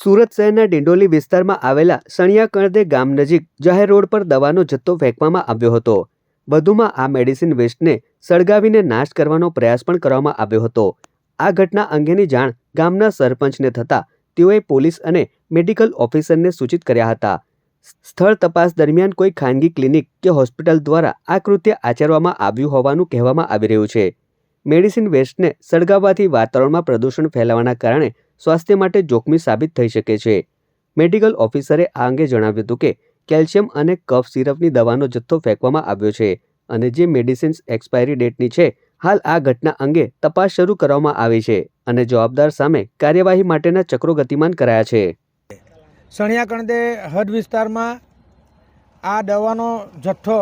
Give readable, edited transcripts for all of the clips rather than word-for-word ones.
સુરત શહેરના ડિંડોલી વિસ્તારમાં આવેલા સણિયા કણદે ગામ નજીક જાહેર રોડ પર દવાનો જથ્થો ફેંકવામાં આવ્યો હતો. વધુમાં આ મેડિસિન વેસ્ટને સળગાવીને નાશ કરવાનો પ્રયાસ પણ કરવામાં આવ્યો હતો. આ ઘટના અંગેની જાણ ગામના સરપંચને થતાં તેઓએ પોલીસ અને મેડિકલ ઓફિસરને સૂચિત કર્યા હતા. સ્થળ તપાસ દરમિયાન કોઈ ખાનગી ક્લિનિક કે હોસ્પિટલ દ્વારા આ કૃત્ય આચરવામાં આવ્યું હોવાનું કહેવામાં આવી રહ્યું છે. મેડિસિન વેસ્ટને સળગાવવાથી વાતાવરણમાં પ્રદૂષણ ફેલાવાના કારણે સ્વાસ્થ્ય માટે જોખમી સાબિત થઈ શકે છે. મેડિકલ ઓફિસરે આ અંગે જણાવ્યું હતું કે કેલ્શિયમ અને કફ સિરપની દવાનો જથ્થો ફેંકવામાં આવ્યો છે અને જે મેડિસિન્સ એક્સપાયરી ડેટની છે. હાલ આ ઘટના અંગે તપાસ શરૂ કરવામાં આવી છે અને જવાબદાર સામે કાર્યવાહી માટેના ચક્રો ગતિમાન કરાયા છે. સણિયા કણદે હદ વિસ્તારમાં આ દવાનો જથ્થો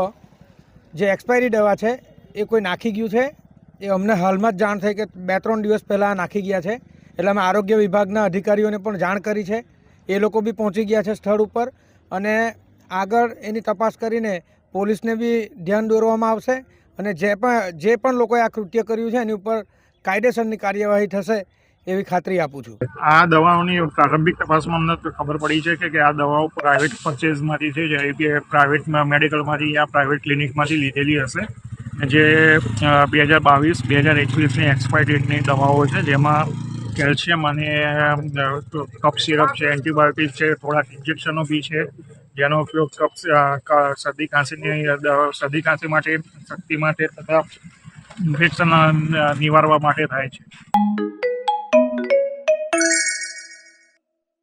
જે એક્સપાયરી દવા છે એ કોઈ નાખી ગયું છે. એ અમને હાલમાં જ જાણ થઈ કે 2-3 દિવસ પહેલાં નાખી ગયા છે. એટલે અમે આરોગ્ય વિભાગના અધિકારીઓને પણ જાણ કરી છે. એ લોકો બી પહોંચી ગયા છે સ્થળ ઉપર અને આગળ એની તપાસ કરીને પોલીસને બી ધ્યાન દોરવામાં આવશે અને જે પણ લોકોએ આ કૃત્ય કર્યું છે એની ઉપર કાયદેસરની કાર્યવાહી થશે એવી ખાતરી આપું છું. આ દવાઓની પ્રારંભિક તપાસમાં અમને ખબર પડી છે કે આ દવાઓ પ્રાઇવેટ પરચેઝમાંથી છે, જે કે પ્રાઇવેટ મેડિકલમાંથી યા પ્રાઇવેટ ક્લિનિકમાંથી લીધેલી હશે, જે 2022-2021ની એક્સપાયરી ડેટની દવાઓ છે, જેમાં કેલ્શિયમ અને કફ સિરપ છે, એન્ટીબાયોટિક છે, થોડાક ઇન્જેક્શનો બી છે, જેનો ઉપયોગ શરદી ખાંસી માટે, શક્તિ માટે તથા ઇન્ફેક્શન નિવારવા માટે થાય છે.